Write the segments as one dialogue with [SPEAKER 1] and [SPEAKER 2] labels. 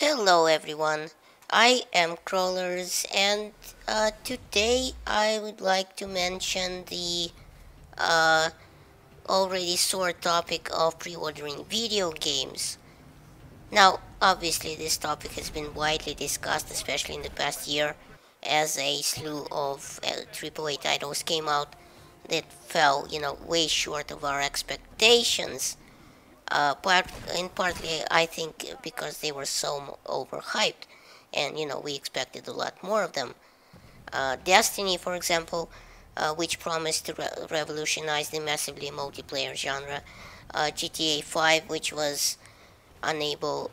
[SPEAKER 1] Hello everyone, I am Crawlers and today I would like to mention the uh, already sore topic of pre-ordering video games. Now, obviously this topic has been widely discussed, especially in the past year, as a slew of AAA titles came out that fell, way short of our expectations. Partly, I think, because they were so overhyped, and we expected a lot more of them. Destiny, for example, which promised to revolutionize the massively multiplayer genre. GTA 5, which was unplayable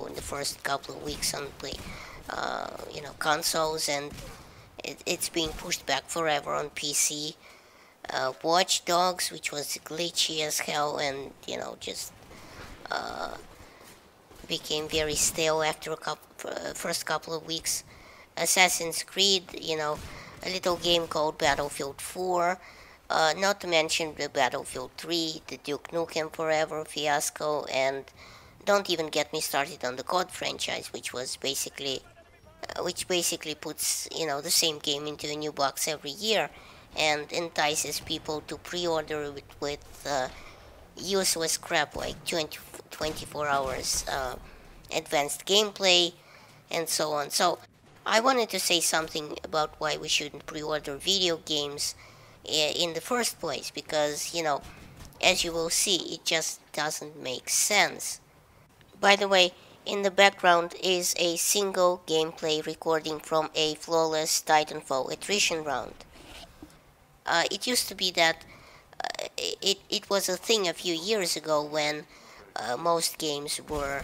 [SPEAKER 1] in the first couple of weeks on consoles, and it's being pushed back forever on PC. Watch Dogs, which was glitchy as hell, and just uh, became very stale after first couple of weeks. Assassin's Creed, a little game called Battlefield 4, not to mention the Battlefield 3, the Duke Nukem Forever fiasco, and don't even get me started on the COD franchise, which basically puts the same game into a new box every year and entices people to pre-order it with useless crap like 24 hours advanced gameplay and so on. So I wanted to say something about why we shouldn't pre-order video games in the first place, because as you will see, it just doesn't make sense. By the way, in the background is a single gameplay recording from a flawless Titanfall attrition round. It used to be that it was a thing a few years ago when most games were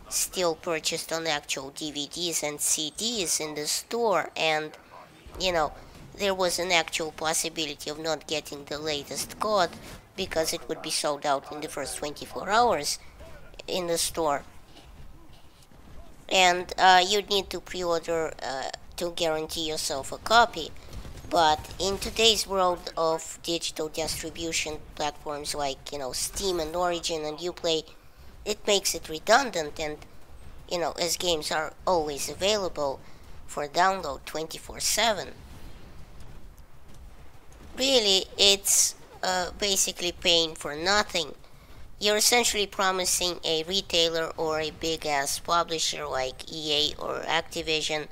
[SPEAKER 1] still purchased on actual DVDs and CDs in the store, and there was an actual possibility of not getting the latest COD because it would be sold out in the first 24 hours in the store, and you'd need to pre-order to guarantee yourself a copy. But in today's world of digital distribution platforms like Steam and Origin and Uplay, it makes it redundant, and as games are always available for download 24/7. Really, it's basically paying for nothing. You're essentially promising a retailer or a big ass publisher like EA or Activision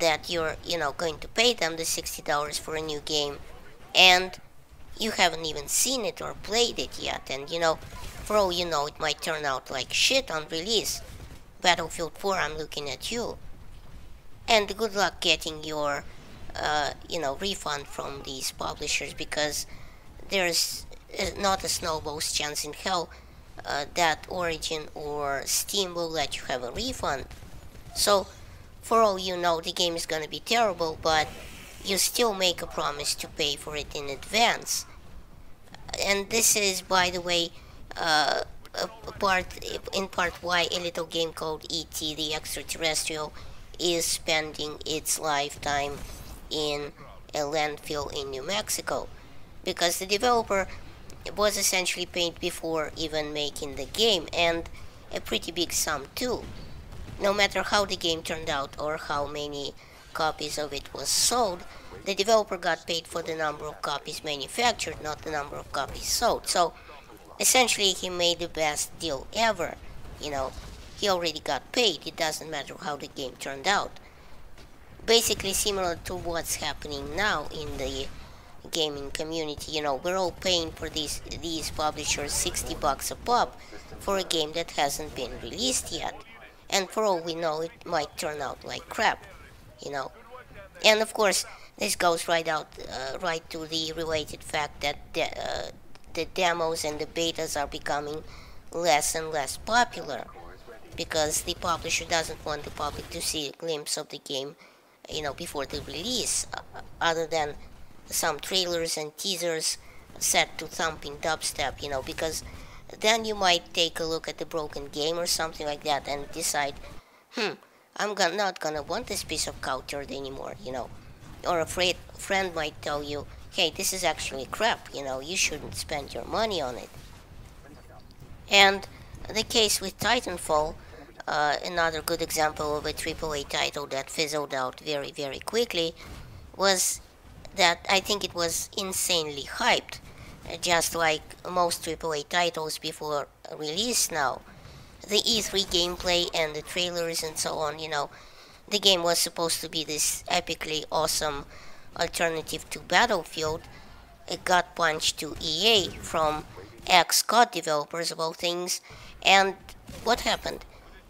[SPEAKER 1] that you're going to pay them the $60 for a new game, and you haven't even seen it or played it yet, and for all you know, it might turn out like shit on release. Battlefield 4, I'm looking at you. And good luck getting your refund from these publishers, because there's not a snowball's chance in hell that Origin or Steam will let you have a refund. So for all you know, the game is gonna be terrible, but you still make a promise to pay for it in advance. And this is, by the way, in part why a little game called E.T. the Extraterrestrial is spending its lifetime in a landfill in New Mexico, because the developer was essentially paid before even making the game, and a pretty big sum too. No matter how the game turned out or how many copies of it was sold, the developer got paid for the number of copies manufactured, not the number of copies sold. So essentially he made the best deal ever. He already got paid. It doesn't matter how the game turned out. Basically similar to what's happening now in the gaming community. We're all paying for these publishers $60 a pop for a game that hasn't been released yet. And for all we know, it might turn out like crap, And of course, this goes right to the related fact that the demos and the betas are becoming less and less popular, because the publisher doesn't want the public to see a glimpse of the game, before the release, other than some trailers and teasers set to thumping dubstep, because then you might take a look at the broken game or something like that and decide, I'm not gonna want this piece of cow turd anymore, Or a friend might tell you, hey, this is actually crap, you shouldn't spend your money on it. And the case with Titanfall, Another good example of a AAA title that fizzled out very, very quickly was that I think it was insanely hyped, just like most AAA titles before release now. The E3 gameplay and the trailers and so on, the game was supposed to be this epically awesome alternative to Battlefield. It got punched to EA from ex-COD developers of all things, and what happened?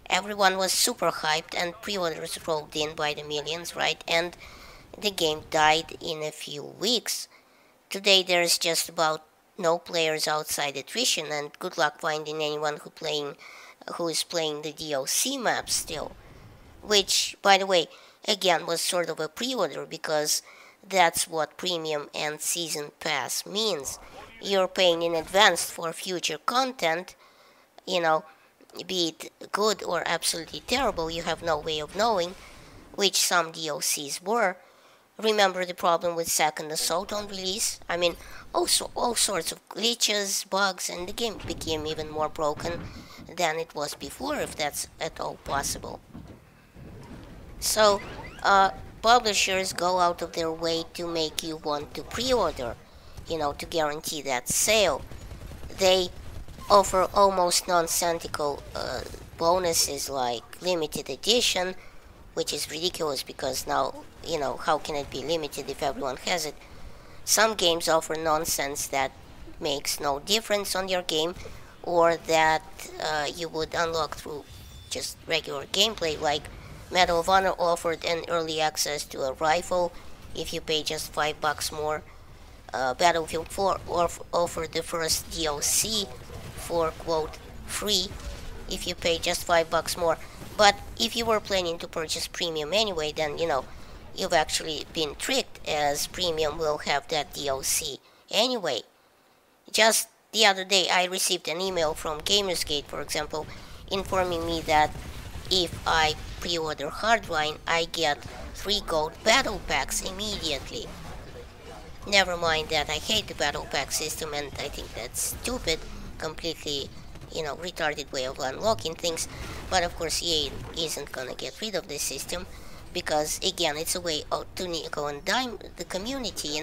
[SPEAKER 1] Everyone was super hyped and pre-orders rolled in by the millions, right? And the game died in a few weeks. Today there's just about no players outside attrition, and good luck finding anyone who is playing the DLC map still. Which, by the way, again was sort of a pre-order because that's what premium and season pass means. You're paying in advance for future content, be it good or absolutely terrible, you have no way of knowing, which some DLCs were. Remember the problem with Second Assault on release? I mean, also all sorts of glitches, bugs, and the game became even more broken than it was before, if that's at all possible. So, publishers go out of their way to make you want to pre-order, to guarantee that sale. They offer almost nonsensical bonuses like limited edition, which is ridiculous because now, how can it be limited if everyone has it? Some games offer nonsense that makes no difference on your game, or that you would unlock through just regular gameplay, like Medal of Honor offered an early access to a rifle if you pay just $5 more. Battlefield 4 offered the first DLC for, quote, free if you pay just $5 more. But if you were planning to purchase premium anyway, then, you've actually been tricked, as premium will have that DLC anyway. Just the other day, I received an email from Gamersgate, for example, informing me that if I pre-order Hardline, I get 3 gold battle packs immediately. Never mind that I hate the battle pack system and I think that's stupid, completely, retarded way of unlocking things. But of course EA isn't gonna get rid of this system because, again, it's a way to nickel and dime the community,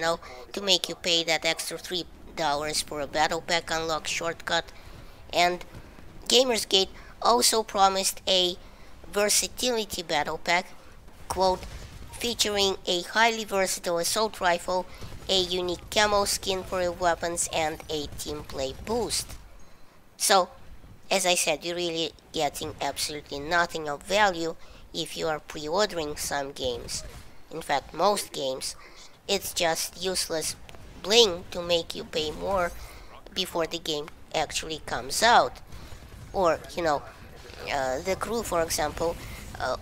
[SPEAKER 1] to make you pay that extra $3 for a battle pack unlock shortcut. And Gamersgate also promised a versatility battle pack, quote, featuring a highly versatile assault rifle, a unique camo skin for your weapons, and a team play boost. So, as I said, you're really getting absolutely nothing of value if you are pre-ordering some games. In fact, most games. It's just useless bling to make you pay more before the game actually comes out. Or, The Crew, for example,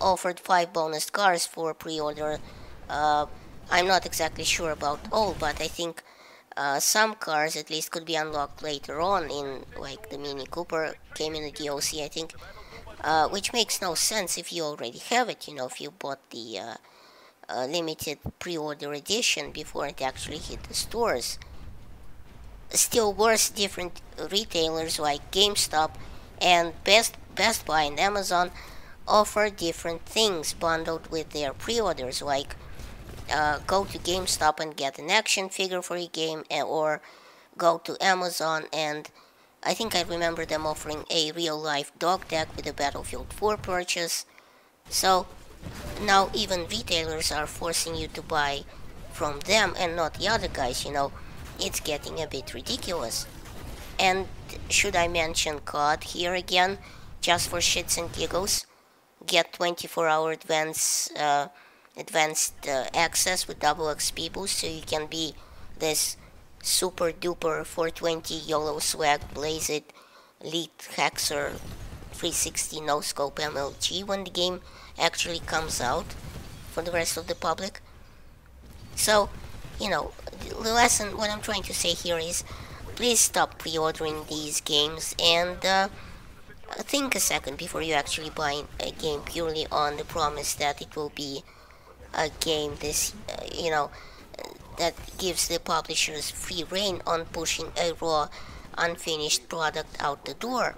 [SPEAKER 1] offered 5 bonus cars for pre-order. I'm not exactly sure about all, but I think some cars at least could be unlocked later on, in like the Mini Cooper came in the DLC, I think, which makes no sense if you already have it, if you bought the limited pre-order edition before it actually hit the stores. Still worse, different retailers like GameStop and Best Buy and Amazon offer different things bundled with their pre-orders, like go to GameStop and get an action figure for your game, or go to Amazon and I think I remember them offering a real-life dog tag with a Battlefield 4 purchase. So now even retailers are forcing you to buy from them and not the other guys, It's getting a bit ridiculous. And should I mention COD here again, just for shits and giggles? Get 24-hour advanced access with double XP boost, so you can be this super duper 420 YOLO swag blazed elite hexer 360 no scope MLG when the game actually comes out for the rest of the public. So, the lesson, what I'm trying to say here is, please stop pre-ordering these games and think a second before you actually buy a game purely on the promise that it will be a game that gives the publishers free rein on pushing a raw, unfinished product out the door.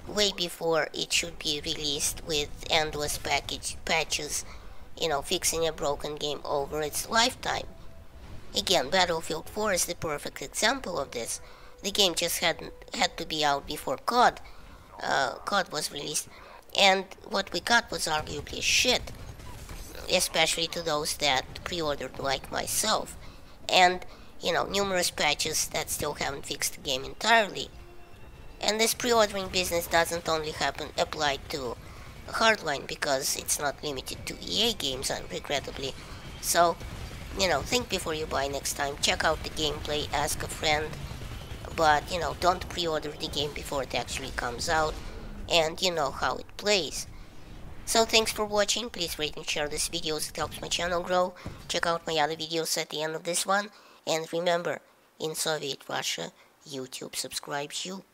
[SPEAKER 1] way before it should be released with endless patches, fixing a broken game over its lifetime. Again, Battlefield 4 is the perfect example of this. The game just had to be out before COD was released, and what we got was arguably shit, especially to those that pre-ordered like myself, and numerous patches that still haven't fixed the game entirely. And this pre-ordering business doesn't only apply to Hardline, because it's not limited to EA games, regrettably. So, think before you buy next time. Check out the gameplay, ask a friend, but, don't pre-order the game before it actually comes out, and you know how it plays. So thanks for watching. Please rate and share this video, it helps my channel grow. Check out my other videos at the end of this one, and remember, in Soviet Russia, YouTube subscribes you.